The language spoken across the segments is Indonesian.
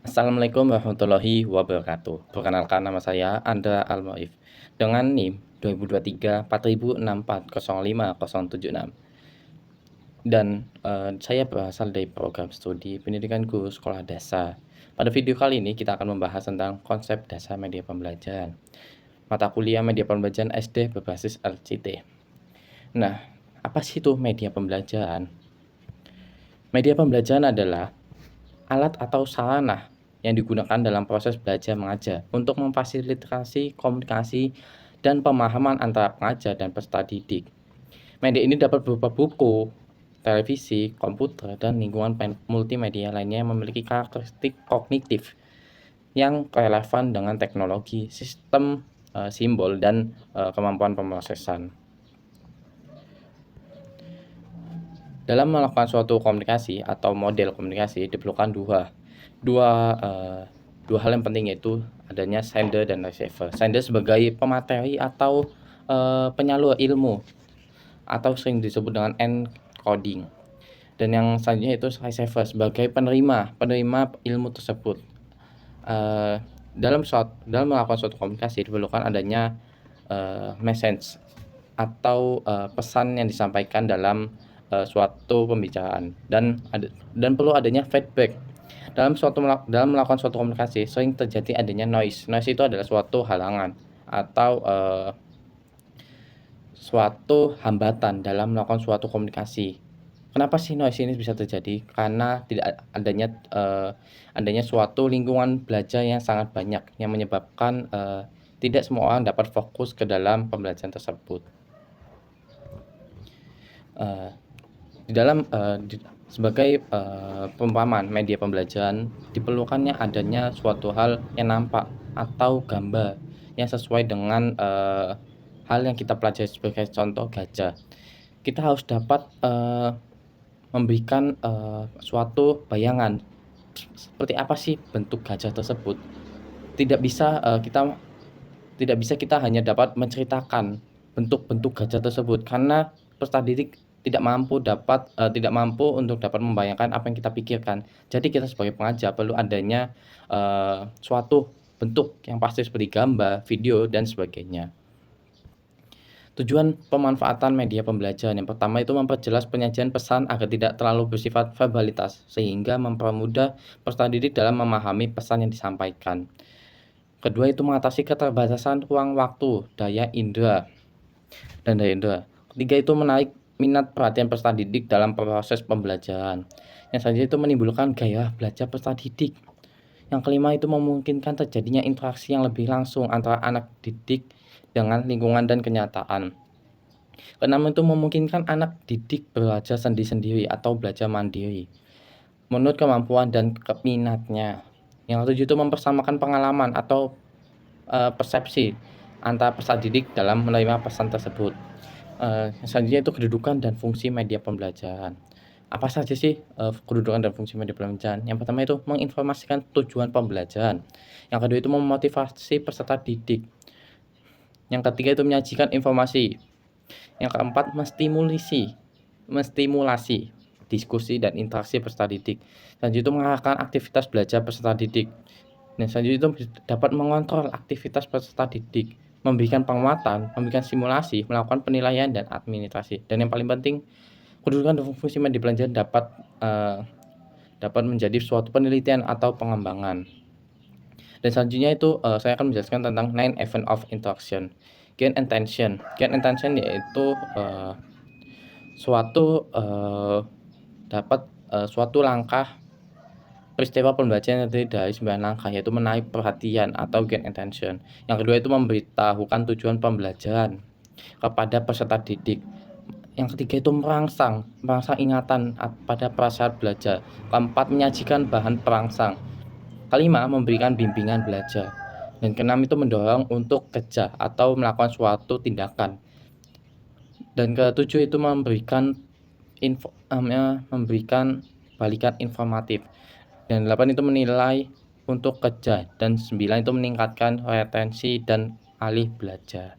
Assalamualaikum warahmatullahi wabarakatuh. Perkenalkan nama saya Andra Almaif dengan NIM 2023 40640576 dan saya berasal dari program studi pendidikan guru sekolah dasar. Pada video kali ini kita akan membahas tentang konsep dasar media pembelajaran. Mata kuliah media pembelajaran SD berbasis LCT. Nah, apa sih itu media pembelajaran? Media pembelajaran adalah alat atau sarana yang digunakan dalam proses belajar mengajar untuk memfasilitasi komunikasi dan pemahaman antara pengajar dan peserta didik. Media ini dapat berupa buku, televisi, komputer, dan lingkungan multimedia lainnya yang memiliki karakteristik kognitif yang relevan dengan teknologi, sistem simbol, dan kemampuan pemrosesan. Dalam melakukan suatu komunikasi atau model komunikasi diperlukan dua hal yang penting, yaitu adanya sender dan receiver. Sender sebagai pemateri atau penyalur ilmu atau sering disebut dengan encoding. Dan yang selanjutnya itu receiver sebagai penerima ilmu tersebut. Dalam melakukan suatu komunikasi diperlukan adanya message atau pesan yang disampaikan dalam suatu pembicaraan, dan perlu adanya feedback. Dalam melakukan suatu komunikasi sering terjadi adanya noise. Noise itu adalah suatu halangan atau suatu hambatan dalam melakukan suatu komunikasi. Kenapa sih noise ini bisa terjadi? Karena tidak adanya suatu lingkungan belajar yang sangat banyak yang menyebabkan tidak semua orang dapat fokus ke dalam pembelajaran tersebut. Sebagai perumpamaan media pembelajaran, diperlukannya adanya suatu hal yang nampak atau gambar yang sesuai dengan hal yang kita pelajari. Sebagai contoh, gajah. Kita harus dapat memberikan suatu bayangan seperti apa sih bentuk gajah tersebut. Tidak bisa kita hanya dapat menceritakan bentuk-bentuk gajah tersebut, karena peserta didik tidak mampu untuk dapat membayangkan apa yang kita pikirkan. Jadi kita sebagai pengajar perlu adanya suatu bentuk yang pasti seperti gambar, video, dan sebagainya. Tujuan pemanfaatan media pembelajaran yang pertama itu memperjelas penyajian pesan agar tidak terlalu bersifat verbalitas, sehingga mempermudah peserta didik dalam memahami pesan yang disampaikan. Kedua itu mengatasi keterbatasan ruang waktu, daya indera. Ketiga itu menarik minat perhatian peserta didik dalam proses pembelajaran. Yang selanjutnya itu menimbulkan gairah belajar peserta didik. Yang kelima itu memungkinkan terjadinya interaksi yang lebih langsung antara anak didik dengan lingkungan dan kenyataan. Keenam itu memungkinkan anak didik belajar sendiri-sendiri atau belajar mandiri menurut kemampuan dan minatnya. Yang ketujuh itu mempersamakan pengalaman atau persepsi antara peserta didik dalam menerima pesan tersebut. Selanjutnya itu kedudukan dan fungsi media pembelajaran. Apa saja sih kedudukan dan fungsi media pembelajaran? Yang pertama itu menginformasikan tujuan pembelajaran. Yang kedua itu memotivasi peserta didik. Yang ketiga itu menyajikan informasi. Yang keempat menstimulasi diskusi dan interaksi peserta didik. Selanjutnya itu mengarahkan aktivitas belajar peserta didik. Dan selanjutnya itu dapat mengontrol aktivitas peserta didik, memberikan penguatan, memberikan simulasi, melakukan penilaian dan administrasi. Dan yang paling penting, kedudukan dan fungsi media pembelajaran dapat menjadi suatu penelitian atau pengembangan. Dan selanjutnya itu saya akan menjelaskan tentang 9 event of interaction. Gain intention. Gain intention yaitu suatu langkah peristiwa pembelajaran yang terdiri dari 9 langkah, yaitu menarik perhatian atau gain attention. Yang kedua itu memberitahukan tujuan pembelajaran kepada peserta didik. Yang ketiga itu merangsang ingatan pada prasyarat belajar. Keempat, menyajikan bahan perangsang. Kelima, memberikan bimbingan belajar. Dan keenam itu mendorong untuk kerja atau melakukan suatu tindakan. Dan ketujuh itu memberikan balikan informatif. Dan 8 itu menilai untuk kerja. Dan 9 itu meningkatkan retensi dan alih belajar.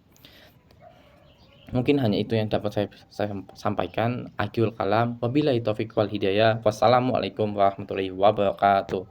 Mungkin hanya itu yang dapat saya sampaikan. Akhirul kalam, wabillahi taufiq wal hidayah. Wassalamualaikum warahmatullahi wabarakatuh.